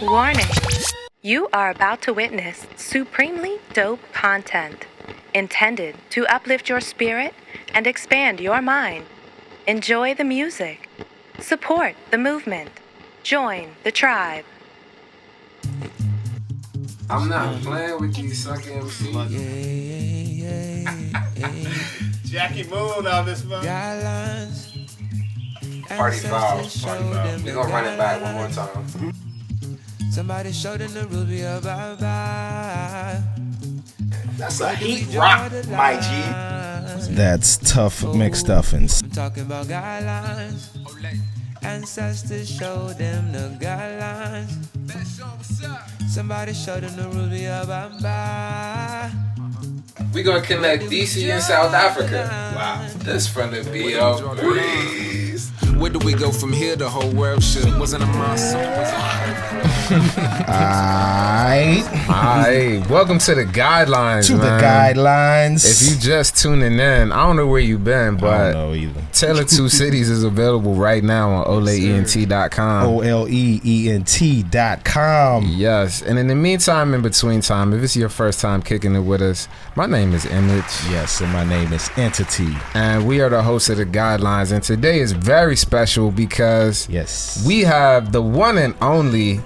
Warning. You are about to witness supremely dope content intended to uplift your spirit and expand your mind. Enjoy the music. Support the movement. Join the tribe. I'm not playing with these sucky MCs. Jackie Moon on this one. Party foul. We gonna run it back one more time. Somebody showed them the rules, we about bye. That's a heat rock, my G. That's tough McStuffins. I'm talking about guidelines. Ancestors showed them the guidelines. Somebody showed them the rules, we about bye. We gonna connect DC and South Africa. Wow. This from the BL Breeze. Where do we go from here? The whole world shook. Wasn't a monster. Alright. Welcome to the guidelines. To man. the guidelines. If you just tuning in, I don't know where you been, but I don't know either. TO2C is available right now on oleent.com. oleent.com. Yes, and in the meantime, in between time, if it's your first time kicking it with us, my name is Image. Yes, and my name is Entity. And we are the hosts of the Guidelines, and today is very special because we have the one and only,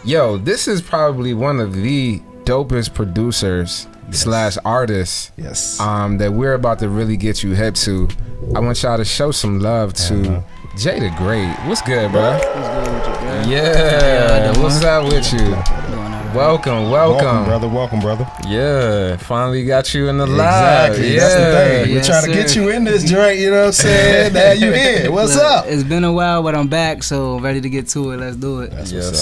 this is probably one of the dopest producers slash artists that we're about to really get you hip to. I want y'all to show some love to Jay the Great. What's good, bro? What's good with you, bro? Yeah, what's up with you? Welcome. Welcome, brother. Yeah, finally got you in the lab. Exactly, Yeah. that's the thing. We're Yes, trying to get you in this joint, you know what I'm saying? Now you here. What's Look, up? It's been a while, but I'm back, so ready to get to it. Let's do it. Yes,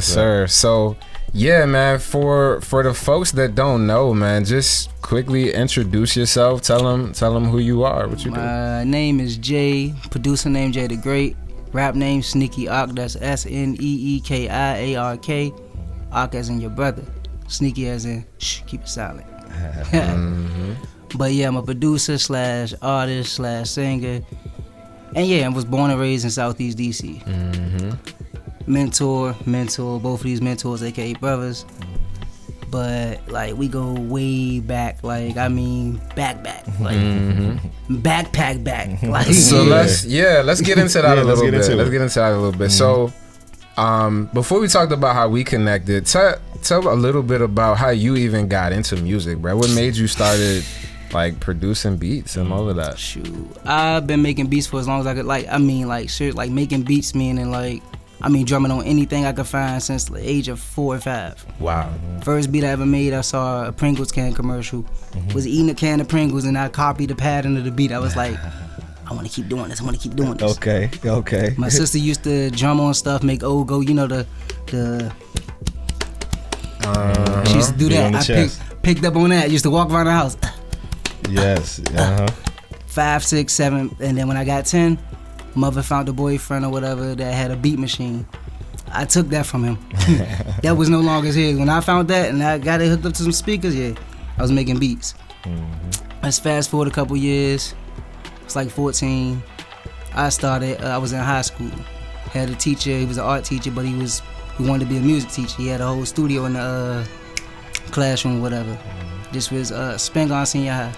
sir. So, yeah, man, for the folks that don't know, man, just quickly introduce yourself. Tell them who you are, what you do. My name is Jay, producer name Jay the Great, rap name Sneaky Ark, that's SNEEKIARK, Ark as in your brother, Sneaky as in shh, keep it silent. But yeah, I'm a producer slash artist slash singer, and yeah, I was born and raised in Southeast DC. Mentor, both of these mentors, aka brothers. But like we go way back, like I mean back, like backpack back. Like So let's get into that a little bit. Let's get into that a little bit. So before we talked about how we connected, tell a little bit about how you even got into music, bro. What made you started like producing beats and all of that? Shoot, I've been making beats for as long as I could. Like making beats, meaning drumming on anything I could find since the age of 4 or 5. Wow. First beat I ever made, I saw a Pringles can commercial. Was eating a can of Pringles and I copied the pattern of the beat. I was like, I want to keep doing this. Okay. My sister used to drum on stuff, make old go, the she used to do that. I picked up on that. Used to walk around the house. Yes. 5, 6, 7, and then when I got 10, mother found a boyfriend or whatever that had a beat machine. I took that from him. That was no longer his. When I found that and I got it hooked up to some speakers, I was making beats. Let's fast forward a couple years. It's like 14. I started. I was in high school. Had a teacher. He was an art teacher, but he wanted to be a music teacher. He had a whole studio in the classroom, whatever. This was Spingarn Senior High.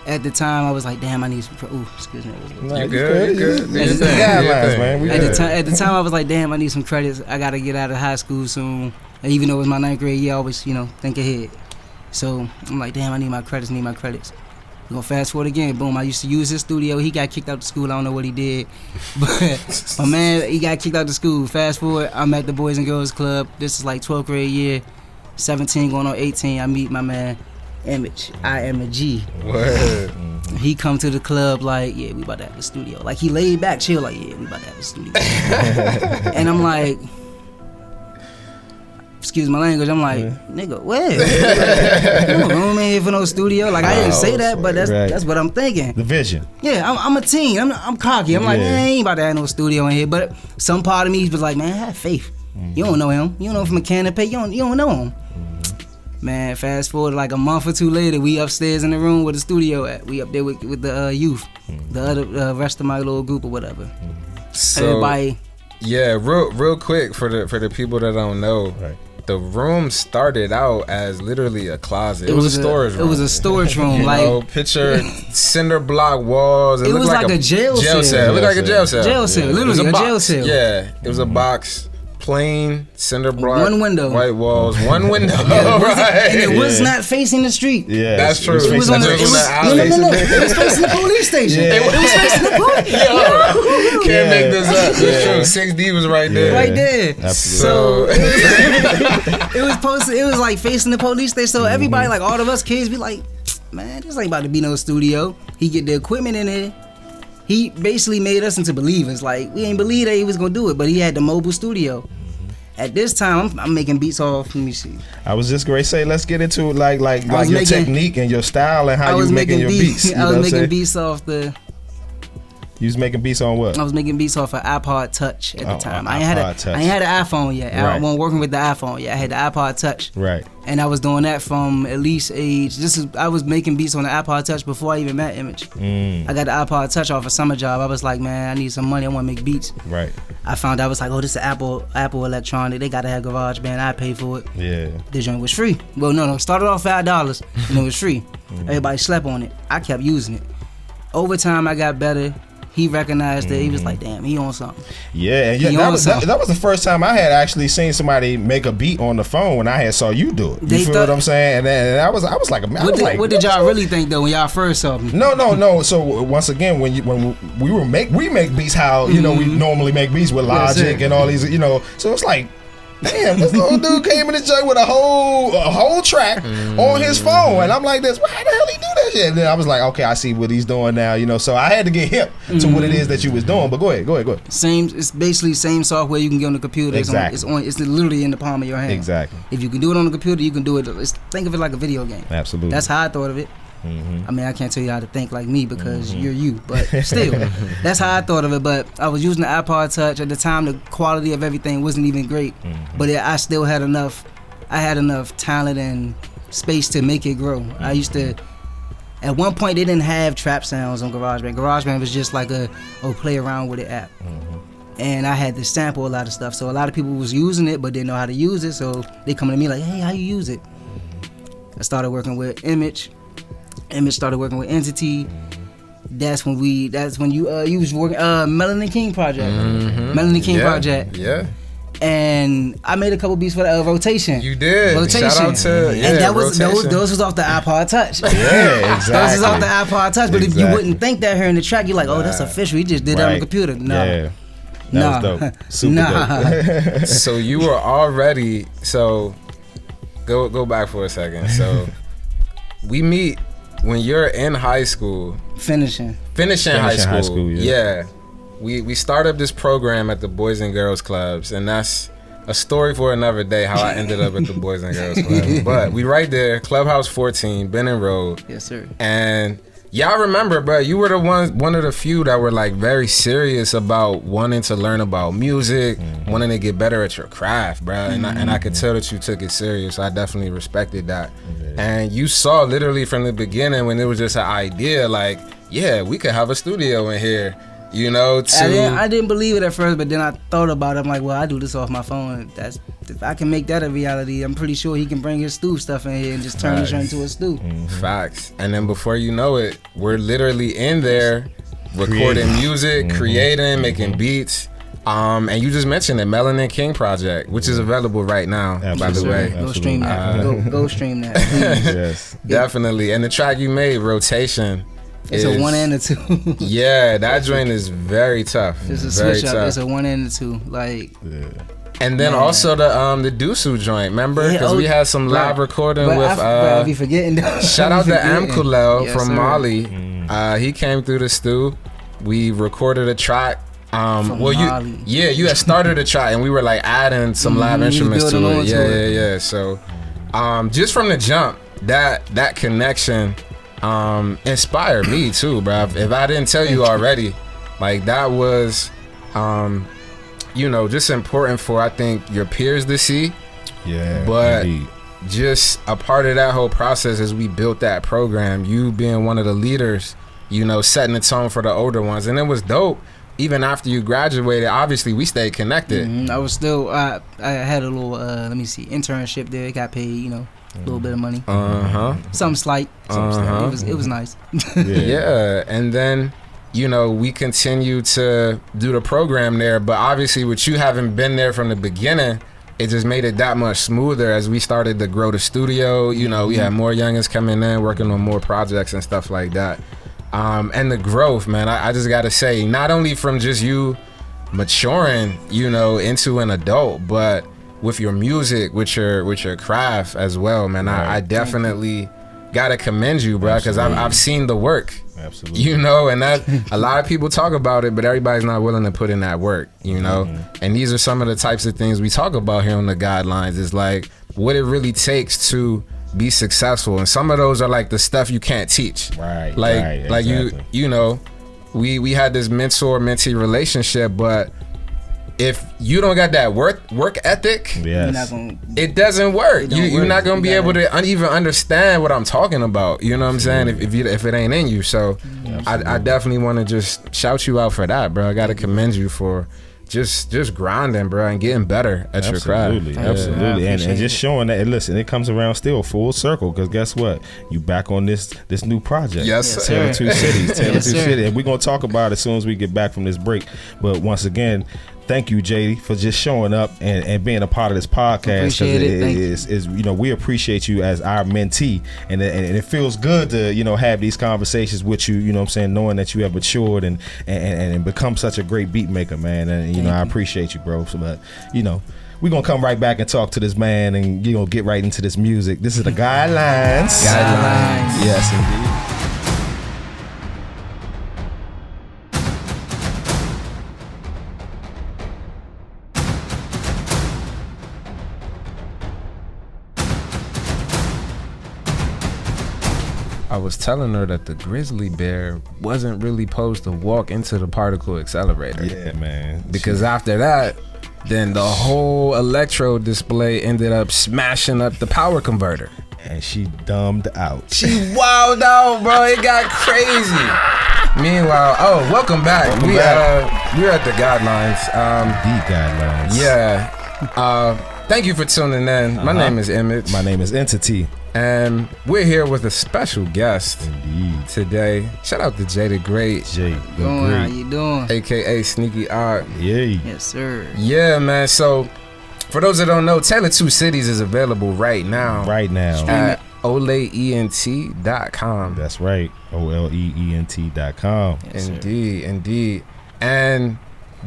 At the time, I was like, damn, I need some. Excuse me. You good? Guidelines, man. At the time, I was like, damn, I need some credits. I gotta get out of high school soon. And even though it was my 9th grade year, I always, think ahead. So I'm like, damn, I need my credits. We're gonna fast forward again. Boom, I used to use his studio. He got kicked out of school. I don't know what he did. But my man, he got kicked out of school. Fast forward, I'm at the Boys and Girls Club. This is like 12th grade year. 17 going on 18. I meet my man, Image. I am a G. Word. He come to the club like, we about to have a studio. Like he laid back, chill, like, we about to have a studio. And I'm like, excuse my language, I'm like, nigga, where? No room in here for no studio. Like I didn't say that, but that's what I'm thinking. The vision. Yeah, I'm a teen. I'm cocky. I'm like, man, I ain't about to have no studio in here. But some part of me was like, man, have faith. You don't know him. You don't know him from a can of pay. You don't know him. Man, fast forward like a month or two later, we upstairs in the room where the studio at. We up there with the youth, the other rest of my little group or whatever. So, everybody Yeah, real quick for the people that don't know. Right. The room started out as literally a closet. It was a storage room. It was a storage room. You know, picture cinder block walls. It was like a jail cell. It looked like a jail cell. Jail cell, literally a jail cell. Yeah, it was a box. Plain cinder block, one window, white walls, one window, right? And it was not facing the street. Yeah, that's true. It was on the alley. No. It was facing the police station. Yeah. It was facing the police. Can't make this up. It's true. 6D was right there. Right there. Absolutely. So it was posted. It was like facing the police station. So everybody, like all of us kids, be like, man, this ain't about to be no studio. He get the equipment in there. He basically made us into believers. Like, we ain't believe that he was gonna do it, but he had the mobile studio. At this time, I'm making beats off. Let me see. I was just gonna say, let's get into like your technique and your style and how you making your beats. I was making beats off the. You was making beats on what? I was making beats off an iPod Touch at the time. I ain't had an iPhone yet. Right. I wasn't working with the iPhone yet. I had the iPod Touch. Right. And I was doing that from at least age. I was making beats on the iPod Touch before I even met Image. I got the iPod Touch off a summer job. I was like, man, I need some money. I want to make beats. Right. I found out, I was like, oh, this is Apple Electronic. They gotta have GarageBand. I pay for it. Yeah. The joint was free. Well, no, started off $5 and it was free. Everybody slept on it. I kept using it. Over time, I got better. He recognized it. He was like, damn, he on something. Yeah, that was the first time I had actually seen somebody make a beat on the phone when I had saw you do it. You feel what I'm saying? And then I was like, what did y'all really think though when y'all first saw me? No. So once again, when we make beats, how you know we normally make beats with Logic and all these, you know. So it's like, damn, this little dude came in the joint with a whole track on his phone, and I'm like, this, why the hell he do that shit? And then I was like, okay, I see what he's doing now, you know. So I had to get hip to what it is that you was doing. But go ahead. It's basically same software you can get on the computer. Exactly. It's literally in the palm of your hand. Exactly. If you can do it on the computer, you can do it. Think of it like a video game. Absolutely. That's how I thought of it. I mean, I can't tell you how to think like me because you're you, but still, that's how I thought of it. But I was using the iPod Touch at the time. The quality of everything wasn't even great, but I still had enough. I had enough talent and space to make it grow. I used to. At one point, they didn't have trap sounds on GarageBand. GarageBand was just like play around with it app. And I had to sample a lot of stuff. So a lot of people was using it, but didn't know how to use it. So they come to me like, hey, how you use it? I started working with Image. Image started working with Entity. That's when you was working Melanin King project. Melanin King project. Yeah. And I made a couple beats for the Rotation. You did. Rotation. Shout out to and that was Rotation. those was off the iPod Touch. Yeah, exactly. Those was off the iPod Touch. But if you wouldn't think that hearing the track, you're like, oh, that's official. He just did that on the computer. No. Yeah. That was dope. Super dope. So you were already go back for a second. So we meet when you're in high school. Finishing high school. Yeah. We start up this program at the Boys and Girls Clubs, and that's a story for another day how I ended up at the Boys and Girls Club. But we right there, Clubhouse 14, Benning Road. Yes, sir. And y'all remember, bro, you were one of the few that were like very serious about wanting to learn about music, wanting to get better at your craft, bro. And I could tell that you took it serious. I definitely respected that. And you saw literally from the beginning when it was just an idea, like, yeah, we could have a studio in here. You know, I didn't believe it at first, but then I thought about it. I'm like, well, I do this off my phone. If I can make that a reality, I'm pretty sure he can bring his stew stuff in here and just turn this into a stew. Facts. And then before you know it, we're literally in there recording music, creating, making beats. And you just mentioned the Melanin King project, which is available right now, by the way. Go stream that. Go stream that. Yes. Definitely. And the track you made, Rotation. It's a 1 and a 2. Yeah, that joint is very tough. It's a switch up. It's a 1 and a 2. Like. Yeah. And then also the TO2C joint, remember? Because we had some live recording with. I be forgetting. Shout out to Amkulel from Mali. He came through the stew. We recorded a track. You had started a track, and we were like adding some live instruments to it. Yeah. So, just from the jump, that connection. Inspired me too, bro. If I didn't tell you already, like that was, just important for I think your peers to see. Yeah, but indeed. Just a part of that whole process as we built that program. You being one of the leaders, setting the tone for the older ones, and it was dope even after you graduated, obviously we stayed connected. I was still, I had a little, internship there. Got paid, you know, a little bit of money. Something slight. It was nice. Yeah. And then, you know, we continued to do the program there, but obviously with you having been there from the beginning, it just made it that much smoother as we started to grow the studio. You know, we had more youngins coming in, working on more projects and stuff like that. And the growth, man, I just gotta say, not only from just you maturing, you know, into an adult, but with your music, with your craft as well, man. I definitely gotta commend you, bro, because I've seen the work. Absolutely. You know, and that a lot of people talk about it, but everybody's not willing to put in that work, you know. And these are some of the types of things we talk about here on the guidelines, is like what it really takes to be successful. And some of those are like the stuff you can't teach. Like exactly. you know, we had this mentee relationship, but if you don't got that work ethic, it doesn't work. You're not gonna be able to even understand what I'm talking about. You know what I'm saying? If it ain't in you. So I definitely want to just shout you out for that, bro. I gotta commend you for just grinding, bro, and getting better at your craft. Absolutely. And just showing that. And listen, it comes around still full circle, because guess what? You back on this new project. Yes, Taylor 2 Cities. Taylor 2 Cities. And we're gonna talk about it as soon as we get back from this break. But once again, thank you, JD, for just showing up and being a part of this podcast. Because you know, we appreciate you as our mentee, and it feels good to, you know, have these conversations with you. You know what I'm saying, knowing that you have matured and become such a great beat maker, man. And you know, I appreciate you, bro. So, but you know, we're gonna come right back and talk to this man, and you know, get right into this music. This is the guidelines. Yes, indeed. I was telling her that the grizzly bear wasn't really supposed to walk into the particle accelerator. Yeah, man. Because after that, then the whole electrode display ended up smashing up the power converter. And she dumbed out. She wowed out, bro. It got crazy. Meanwhile, welcome back. We're at the guidelines. The guidelines. Yeah. Thank you for tuning in. My name is Image. My name is Entity. And we're here with a special guest Indeed. Today. Shout out to Jay the Great. Jay the How Great. you doing? AKA Sneaky Art. Yeah. Yes, sir. Yeah, man. So, for those that don't know, Taylor 2 Cities is available right now. At oleent.com. That's right. oleent.com. Yes, Indeed. And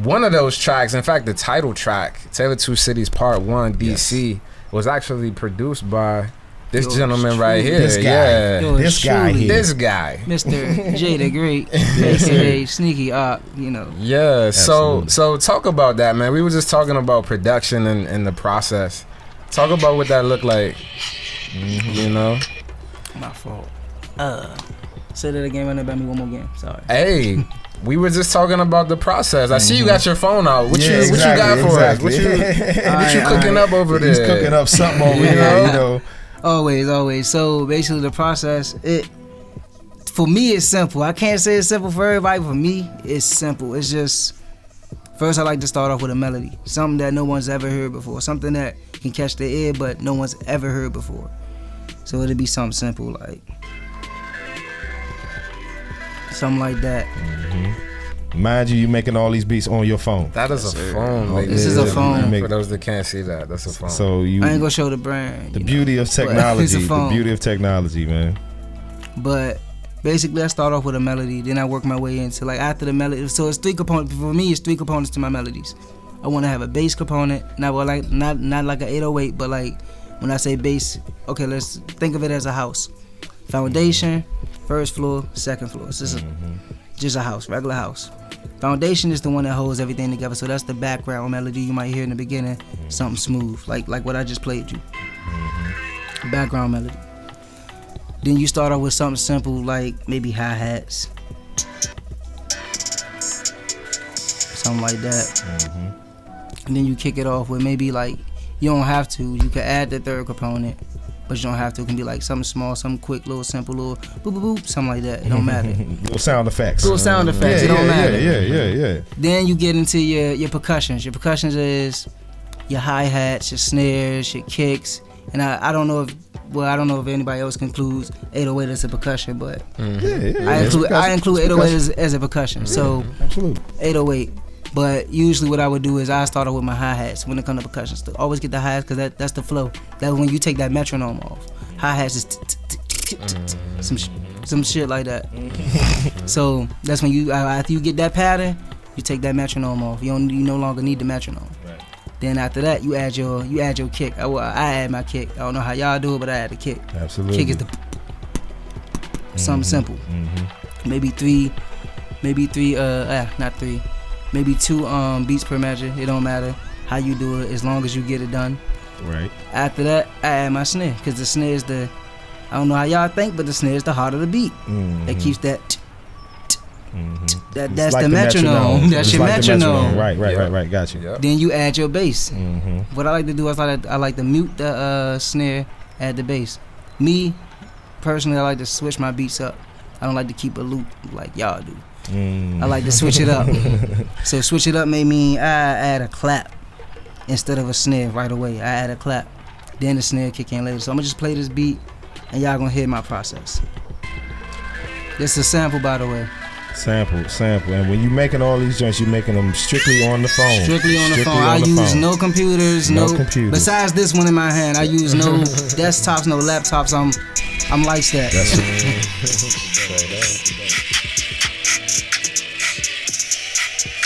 one of those tracks, in fact, the title track, Taylor 2 Cities Part 1 DC, was actually produced by this gentleman right here. This guy. This guy. Mr. Jay the Great, aka Sneaky Art, you know. Yeah, so talk about that, man. We were just talking about production and the process. Talk about what that looked like. You know? My fault. Say that again, run it by me one more game. Sorry. Hey, we were just talking about the process. I see you got your phone out. What you got for us? What you cooking up over there? He's cooking up something over here, you know. Always. So basically the process, for me it's simple. I can't say it's simple for everybody. For me, it's simple. It's just, first I like to start off with a melody. Something that no one's ever heard before. Something that can catch the ear but no one's ever heard before. So it'll be something simple like something like that. Mind you making all these beats on your phone. That is a phone. Like, this is a phone. For those that can't see that, that's a phone. So I ain't gonna show the brand. The beauty of technology. The beauty of technology, man. But basically, I start off with a melody, then I work my way into like after the melody. So it's three components. For me, it's three components to my melodies. I want to have a bass component, not like an 808, but like when I say bass, okay, let's think of it as a house. Foundation, first floor, second floor. It's just a house, regular house. Foundation is the one that holds everything together. So that's the background melody you might hear in the beginning, something smooth, like what I just played you. Background melody. Then you start off with something simple like maybe hi-hats, something like that. And then you kick it off with maybe like, you don't have to, you can add the third component but you don't have to. It can be like something small, something quick, little simple, little boop boop boop, something like that. It don't matter. Little sound effects. Little sound effects. Yeah, it don't matter. Yeah. Then you get into your percussions. Your percussions is your hi-hats, your snares, your kicks, and I don't know if anybody else concludes 808 as a percussion, but I include 808 as a percussion. So absolutely 808. But usually what I would do is I start off with my hi-hats when it comes to percussion stuff. Always get the hi-hats because that's the flow. That's when you take that metronome off. Hi-hats is some shit like that. So that's when you after you get that pattern, you take that metronome off. You no longer need the metronome. Right. Then after that, you add your kick. I add my kick. I don't know how y'all do it, but I add the kick. Absolutely. Kick is the something simple. Maybe two beats per measure. It don't matter how you do it as long as you get it done. Right. After that, I add my snare because the snare is I don't know how y'all think, but the snare is the heart of the beat. That keeps that. That's like the metronome. That's your like metronome. Right. Got you. Yep. Then you add your bass. What I like to do is I like to mute the snare, add the bass. Me, personally, I like to switch my beats up. I don't like to keep a loop like y'all do. I like to switch it up. So switch it up may mean I add a clap instead of a snare right away. I add a clap, then the snare kick in later. So I'm gonna just play this beat, and y'all gonna hear my process. This is a sample, by the way. Sample. And when you making all these joints, you making them strictly on the phone. Strictly on the phone. I use no computers. Besides this one in my hand, I use no desktops, no laptops. I'm like that.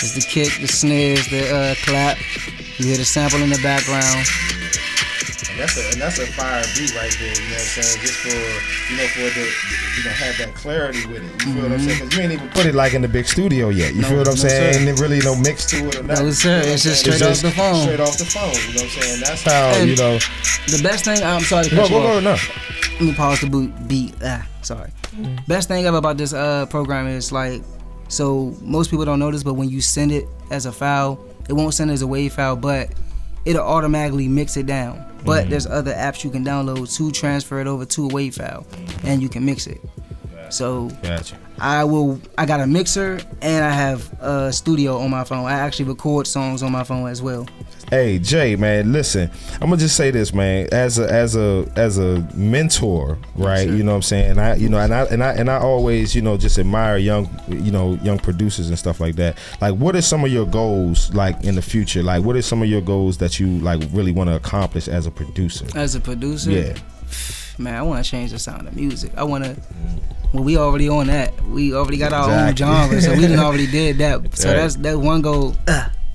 It's the kick, the snares, the clap. You hear the sample in the background. And that's a fire beat right there, you know what I'm saying? Just for the have that clarity with it. You feel what I'm saying? Because you ain't even put it like in the big studio yet. You feel what I'm saying? Ain't really no mix to it or nothing. No, sir. It's just straight off the phone. Straight off the phone. You know what I'm saying? That's how, The best thing, I'm sorry to cut you off. No. Let me pause the beat. Sorry. Best thing ever about this program is like, so most people don't know this, but when you send it as a file, it won't send it as a WAV file, but it'll automatically mix it down. But there's other apps you can download to transfer it over to a WAV file, and you can mix it. So gotcha. I got a mixer and I have a studio on my phone. I actually record songs on my phone as well. Hey Jay, man, listen. I'm gonna just say this, man. As a mentor, right? Sure. You know what I'm saying? I always, just admire young producers and stuff like that. Like, what are some of your goals, like in the future? Like, what are some of your goals that you like really want to accomplish as a producer? As a producer, yeah. Man, I want to change the sound of music. I want to. Well, we already on that. We already got our own genre, so we done already did that. So that's one goal.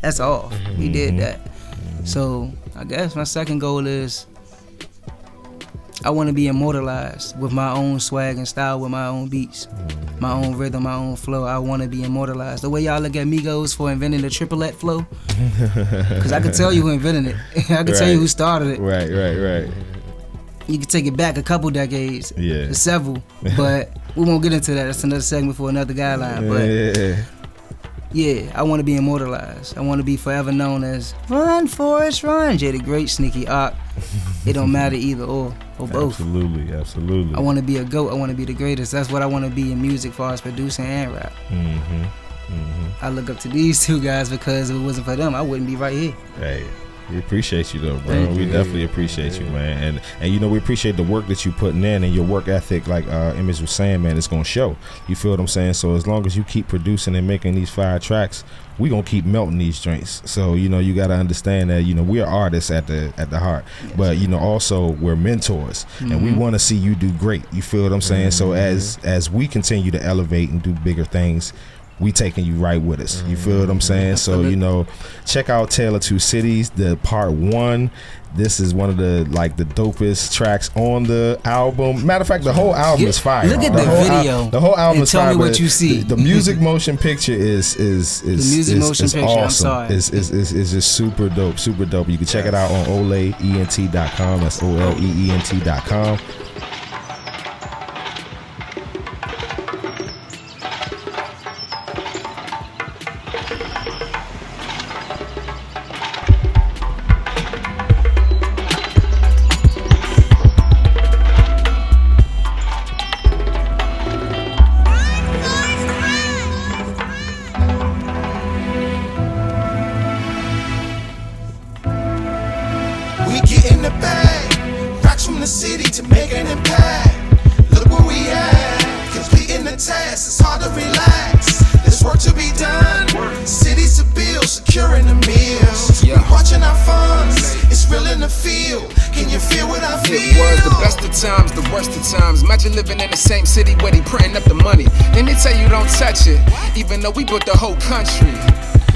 That's all. We did that. So I guess my second goal is I want to be immortalized with my own swag and style, with my own beats, my own rhythm, my own flow. I want to be immortalized. The way y'all look at Migos for inventing the triplet flow, because I can tell you who invented it. I can tell you who started it. Right. You can take it back a couple decades, several, but we won't get into that. That's another segment for another guideline. But yeah, I want to be immortalized. I want to be forever known as Run, Forrest, Run, Jay the Great, Sneaky Ock. It don't matter either or both. Absolutely. I want to be a GOAT. I want to be the greatest. That's what I want to be in music, as far as producing and rap. I look up to these two guys because if it wasn't for them, I wouldn't be right here. Hey. We appreciate you though, bro. We definitely appreciate you, man. And we appreciate the work that you putting in, and your work ethic, like Image was saying, man, it's gonna show. You feel what I'm saying? So as long as you keep producing and making these fire tracks, we gonna keep melting these joints. So you gotta understand that we're artists at the heart, but also we're mentors, and we want to see you do great. You feel what I'm saying? So as we continue to elevate and do bigger things, we taking you right with us. You feel what I'm saying? So check out Tale of Two Cities, the part 1. This is one of the dopest tracks on the album. Matter of fact, the whole album is fire. Look at the video. The whole album is fire. Tell me what you see. The music motion picture is the music motion picture. Awesome. I'm sorry. It's just super dope. You can check it out on oleent.com. That's oleent.com. the city to make an impact. Look where we at, completing the task. It's hard to relax. There's work to be done. Cities to build, securing the meals. We watching our funds. It's real in the field. Can you feel what I feel? It was the best of times, the worst of times. Imagine living in the same city where they printing up the money. Then they tell you don't touch it, even though we built the whole country.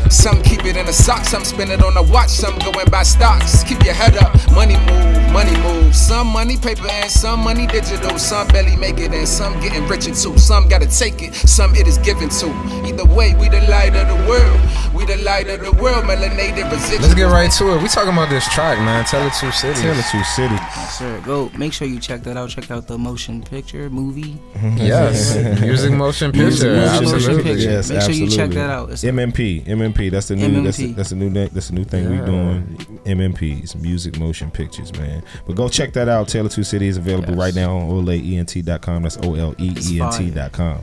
Some keep it in a sock, some spend it on a watch, some going by stocks. Keep your head up, money move, money move. Some money paper and some money digital. Some barely make it and some getting richer too. Some gotta take it, some it is given to. Either way, we the light of the world. We the light of the world, melanated residual. Let's get right to it. We talking about this track, man. TO2C. TO2C. Yes, sir. Go make sure you check that out. Check out the motion picture movie. Yes, music motion picture. Motion picture. Yes, make sure you check that out. It's MMP. That's the new. MMP. That's the new thing we doing. MMPs, music motion pictures, man. But go check that out. TO2C is available right now on OLEENT.com. That's OLEENT.com.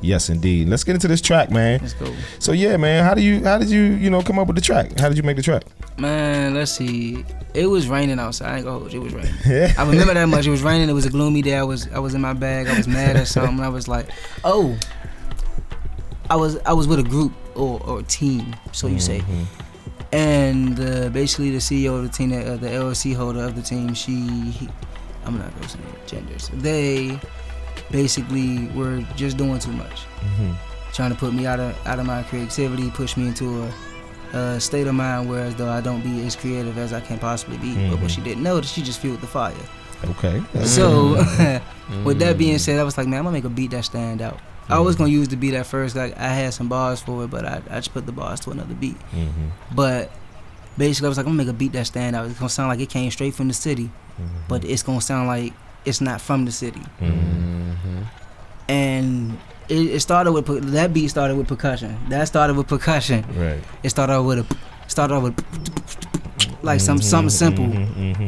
Yes, indeed. Let's get into this track, man. Let's go. So yeah, man. How did you come up with the track? How did you make the track? Man, let's see. It was raining outside. I ain't gonna hold you. It was raining. I remember that much. It was raining. It was a gloomy day. I was in my bag. I was mad at something. I was like, oh. I was with a group or a team, so you say. And basically the CEO of the team, the LLC holder of the team, I'm not gonna say genders. They basically were just doing too much, trying to put me out of my creativity, push me into a state of mind where as though I don't be as creative as I can possibly be. But what she didn't know is she just fueled the fire. Okay. So with that being said, I was like, man, I'm gonna make a beat that stand out. I was gonna use the beat at first. Like I had some bars for it, but I just put the bars to another beat. But basically, I was like, I'm gonna make a beat that stand out. It's gonna sound like it came straight from the city, but it's gonna sound like it's not from the city. And it started with that beat started with percussion. That started with percussion. Right. It started with like something simple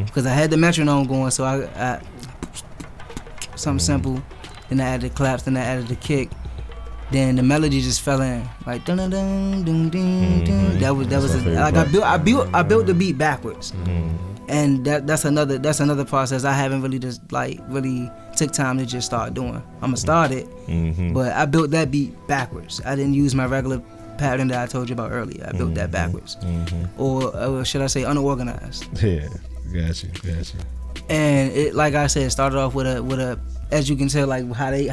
because I had the metronome going, so I something simple. Then I added the claps, then I added the kick. Then the melody just fell in, like dun dun dun dun dun dun. That was like I built the beat backwards, and that's another process I haven't really really took time to just start doing. I'ma start it, but I built that beat backwards. I didn't use my regular pattern that I told you about earlier. I built that backwards, or should I say unorganized? Yeah, gotcha. And it, like I said, started off with a. As you can tell, like how they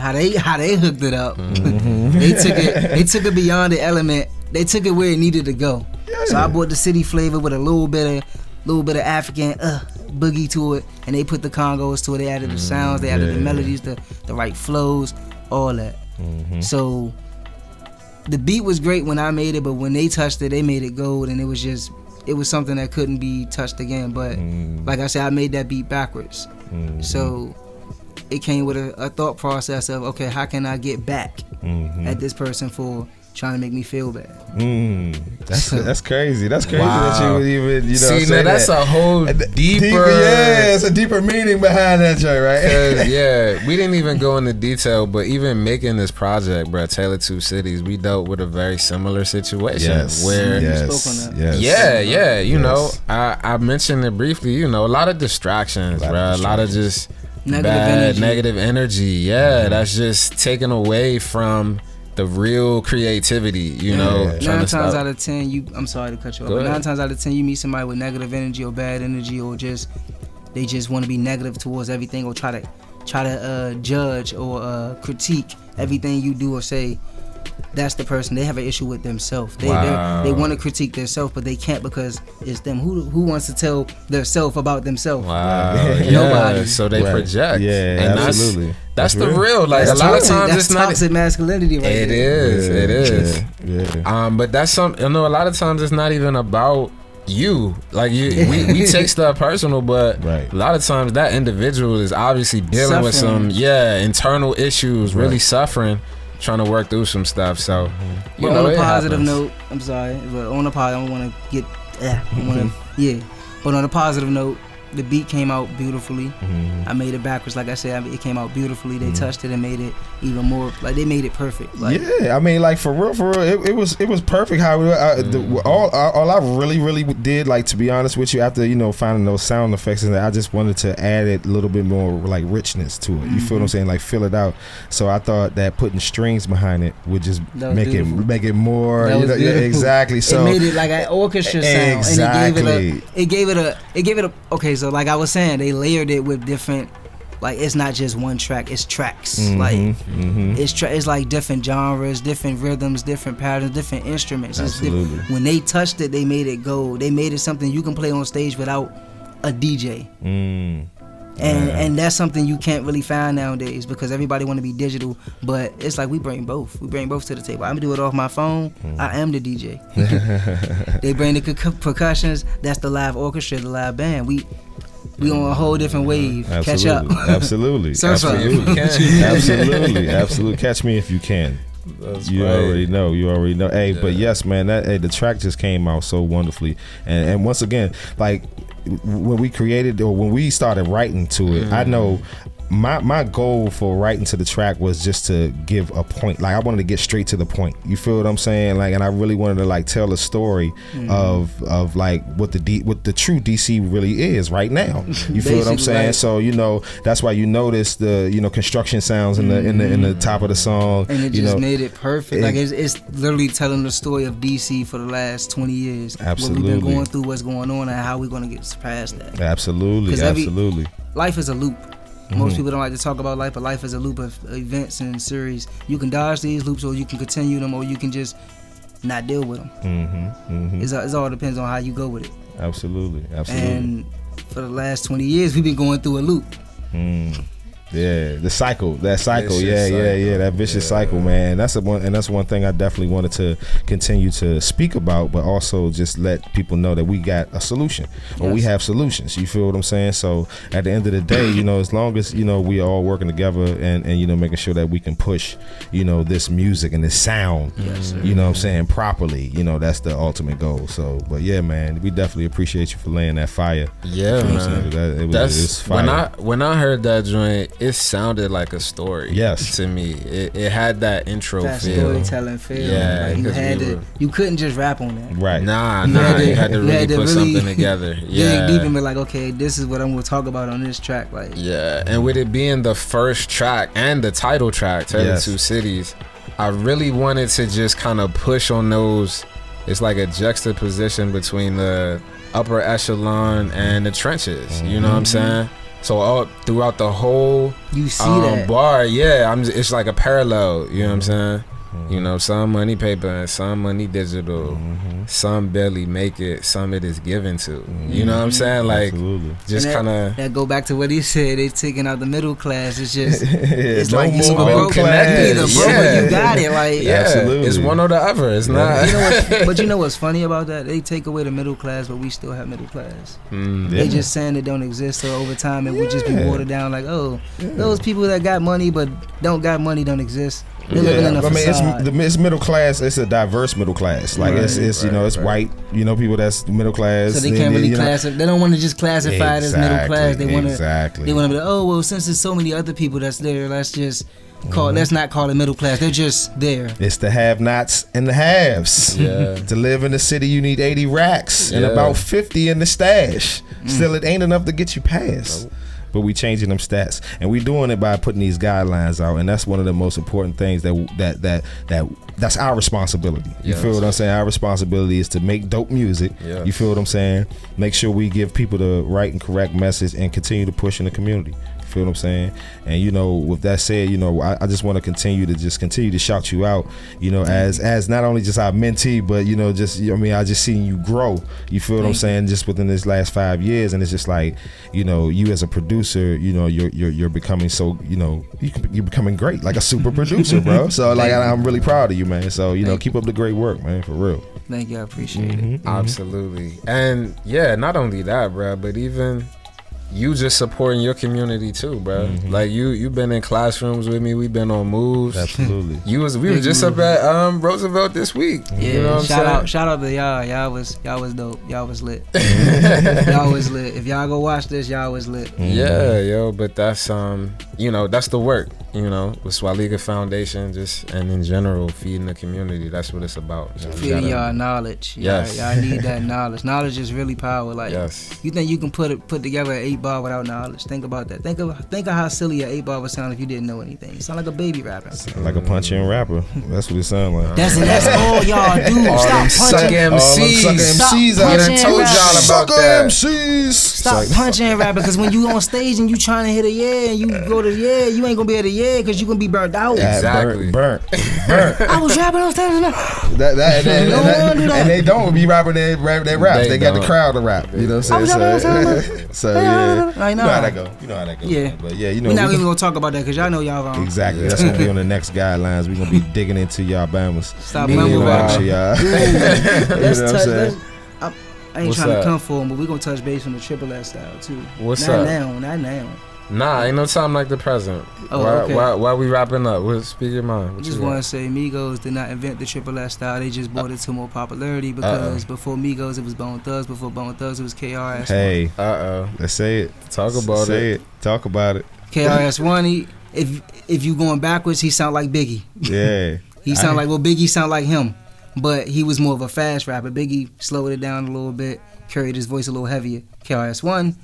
hooked it up. They took it beyond the element. They took it where it needed to go. Yeah. So I brought the city flavor with a little bit of African boogie to it, and they put the congos to it. They added the sounds, they added the melodies, the right flows, all that. So the beat was great when I made it, but when they touched it, they made it gold, and it was something that couldn't be touched again. But like I said, I made that beat backwards. So it came with a thought process of, okay, how can I get back at this person for trying to make me feel bad? That's crazy. That's crazy Wow. that you would even, See, now that's a whole deeper. Yeah, it's a deeper meaning behind that joint, right? Yeah, we didn't even go into detail, but even making this project, bro, Taylor Two Cities, we dealt with a very similar situation where, you know, I mentioned it briefly. You know, a lot of distractions, bro, a lot of just negative energy. That's just taken away from the real creativity, you know. 9 times out of 10, I'm sorry to cut you off, but 9 times out of 10, you meet somebody with negative energy or bad energy, or they just want to be negative towards everything, or try to judge or critique everything you do or say. That's the person. They have an issue with themselves. They want to critique themselves, but they can't because it's them. Who wants to tell themselves about themselves? Nobody. So they project. Yeah, and absolutely. That's the real. Like a lot of times, it's not toxic masculinity. Right it there. It is. But that's something. You know, a lot of times it's not even about you. Like we take stuff personal, but a lot of times that individual is obviously dealing with some internal issues, really suffering, trying to work through some stuff. So, you know, on a positive note, I'm sorry, but on a positive, I want to get, but on a positive note, the beat came out beautifully. I made it backwards, like I said, it came out beautifully. They touched it and made it even more, like they made it perfect. Like, yeah, I mean, like for real, it was perfect. How all I really did, like, to be honest with you, after finding those sound effects, and I just wanted to add it a little bit more like richness to it. You feel what I'm saying? Like fill it out. So I thought that putting strings behind it would just make it more. Exactly. So it made it like an orchestra sound. Exactly. And it gave it a. Okay, so like I was saying, they layered it with different. Like it's not just one track; it's tracks. It's like different genres, different rhythms, different patterns, different instruments. Absolutely. When they touched it, they made it go. They made it something you can play on stage without a DJ. And that's something you can't really find nowadays because everybody want to be digital. But it's like we bring both. We bring both to the table. I'm gonna do it off my phone. I am the DJ. They bring the percussions. That's the live orchestra, the live band. We on a whole different wave. Absolutely. Catch up. Absolutely. Absolutely. Catch me if you can. You already know. Hey, but yes, man, the track just came out so wonderfully. And once again, like when we created or when we started writing to it, I know my goal for writing to the track was just to give a point. Like I wanted to get straight to the point. You feel what I'm saying? Like, and I really wanted to like tell a story of like what the true DC really is right now. You feel what I'm saying? Right. So that's why you notice the construction sounds in the top of the song. And it just made it perfect. Like it's literally telling the story of DC for the last 20 years. Absolutely. What we've been going through, what's going on, and how we're gonna get past that. Absolutely. Life is a loop. Most people don't like to talk about life, but life is a loop of events and series. You can dodge these loops, or you can continue them, or you can just not deal with them. It all depends on how you go with it. Absolutely. And for the last 20 years, we've been going through a loop. Yeah, that cycle, that vicious cycle, man. That's one thing I definitely wanted to continue to speak about, but also just let people know that we got a solution, or we have solutions. You feel what I'm saying? So at the end of the day, as long as we are all working together and making sure that we can push, this music and this sound, what I'm saying, properly. That's the ultimate goal. So, but yeah, man, we definitely appreciate you for laying that fire. Yeah, man. It was fire. When I heard that joint, it sounded like a story. Yes, to me, it had that intro that feel, storytelling feel. Yeah, like you couldn't just rap on that. Right. Nah. You had to really put something together. Yeah. Dig deep and be like, okay, this is what I'm gonna talk about on this track. Like. Yeah, and with it being the first track and the title track, TO2 Cities, I really wanted to just kind of push on those. It's like a juxtaposition between the upper echelon and the trenches. You know what I'm saying? So all throughout the whole you see that bar, it's like a parallel. You know what I'm saying? Some money paper and some money digital. Some barely make it. Some it is given to. You know what I'm saying? Like, just kind of that go back to what he said. They taking out the middle class. It's just it's no like you broke connected. You got it. Like absolutely, it's one or the other. It's not. But you know what's funny about that? They take away the middle class, but we still have middle class. They just saying it don't exist. So over time, it would just be watered down. Like, those people that got money but don't got money don't exist. They're living in a facade. It's middle class. It's a diverse middle class. Like it's it's white. People that's middle class. So they can't really classify. They don't want to just classify it as middle class. They want to. They want to be since there's so many other people that's there, let's just let's not call it middle class. They're just there. It's the have-nots and the haves. Yeah. To live in the city, you need 80 racks and about 50 in the stash. Still, it ain't enough to get you past. But we changing them stats, and we doing it by putting these guidelines out, and that's one of the most important things that's our responsibility. You feel what I'm saying? Our responsibility is to make dope music. You feel what I'm saying? Make sure we give people the right and correct message, and continue to push in the community. Feel what I'm saying? And with that said, I just want to continue to shout you out, as not only just our mentee, but I just seen you grow. You feel what I'm saying? Just within this last 5 years, and it's just like, you as a producer, you're becoming so, you're becoming great, like a super producer, bro. So like I'm really proud of you, man. So keep up the great work, man, for real. Thank you, I appreciate it. Absolutely. And not only that, bro, but even you just supporting your community too, bro. Like you've been in classrooms with me. We've been on moves. Absolutely. We was just up at Roosevelt this week. Yeah, you know what shout out to y'all. Y'all was dope. Y'all was lit. Y'all was lit. If y'all go watch this, y'all was lit. Yeah, yo, but that's that's the work, with Swaliga Foundation, just and in general feeding the community. That's what it's about. Feeding y'all knowledge. Yes. Y'all need that knowledge. Knowledge is really power. Like, yes. You think you can put together an 8-bar without knowledge? Think about that. Think of how silly an 8-bar would sound if you didn't know anything. You sound like a baby rapper. Sound like a punch-in rapper. That's what it sounds like. That's all y'all do. All Stop punching. MCs. Stop I done told y'all about that. MCs. Stop punching rapper, because when you on stage and you trying to hit a and you go to you ain't gonna be able to because you gonna be burnt out. Exactly. Burnt. I was rapping on stage. And they don't be rapping. They rap. They got the crowd to rap. You know what I'm saying? So yeah, I know. You know how that go. Yeah, man. But yeah, we're not even gonna talk about that because y'all know y'all wrong. Exactly. That's gonna be on the next guidelines. We're gonna be digging into y'all Bamas. Stop mumble rapping. Y'all. I ain't trying to come for him, but we're gonna touch base on the Triple S style too. What's not up? Not now. Nah, ain't no time like the present. Oh, okay. Why we wrapping up? Speak your mind. I just want to say Migos did not invent the Triple S style. They just brought it to more popularity because before Migos it was Bone Thugs. Before Bone Thugs it was KRS-One. Hey, let's say it. Talk about it. Talk about it. KRS-One, if you going backwards, he sound like Biggie. Yeah. He sound like Biggie sound like him. But he was more of a fast rapper. Biggie slowed it down a little bit, carried his voice a little heavier. KRS-One,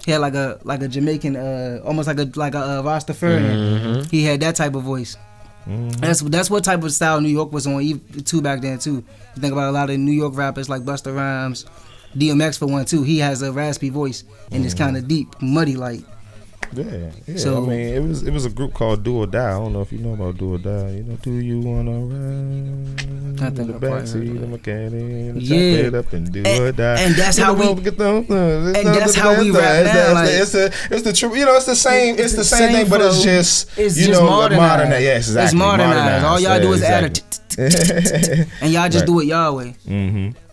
he had like a Jamaican, almost like a Rastafarian. He had that type of voice. That's what type of style New York was on too back then too. You think about a lot of New York rappers like Busta Rhymes, DMX for one too. He has a raspy voice and it's kind of deep, muddy like. Yeah. So, I mean, it was a group called Do or Die. I don't know if you know about Do or Die. Do you wanna ride? I think the backseat of a mechanic, yeah, chop it up and do or die. And that's how we. That's how we rap now. Like, it's the true. It's the same. It's the same thing, but it's just modernized. Yes, exactly. It's modernized. All y'all do is add and y'all just do it y'all way.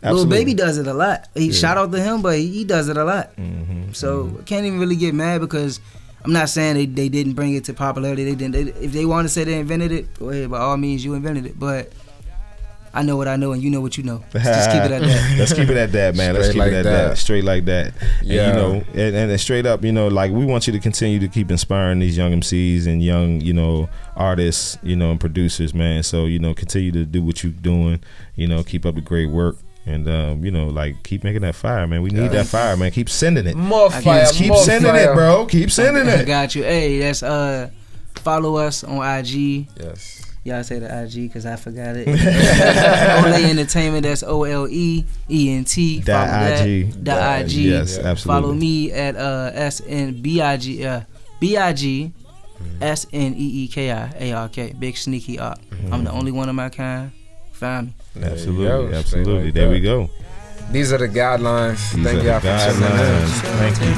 Lil Baby does it a lot. Shout out to him, but he does it a lot. So can't even really get mad because I'm not saying they didn't bring it to popularity. They didn't. If they want to say they invented it, go ahead. By all means, you invented it. But I know what I know, and you know what you know. Just keep it at that. Let's keep it at that, man. Let's keep it at that. Straight like that. Yeah. And straight up, like we want you to continue to keep inspiring these young MCs and young, artists, and producers, man. So continue to do what you're doing. Keep up the great work. And keep making that fire, man. We need that fire, man. Keep sending it. More fire. Keep sending it, bro. Keep sending it. I got you. Hey, that's follow us on IG. Yes. Y'all say the IG because I forgot it. Ole Entertainment. That's OLEENT. Follow that. IG. Yes, absolutely. Follow me at BIG SNEEKIARK. Big Sneaky Art. I'm the only one of my kind. Find me. Absolutely. There we go. These are the guidelines. Thank y'all for tuning in. Thank you.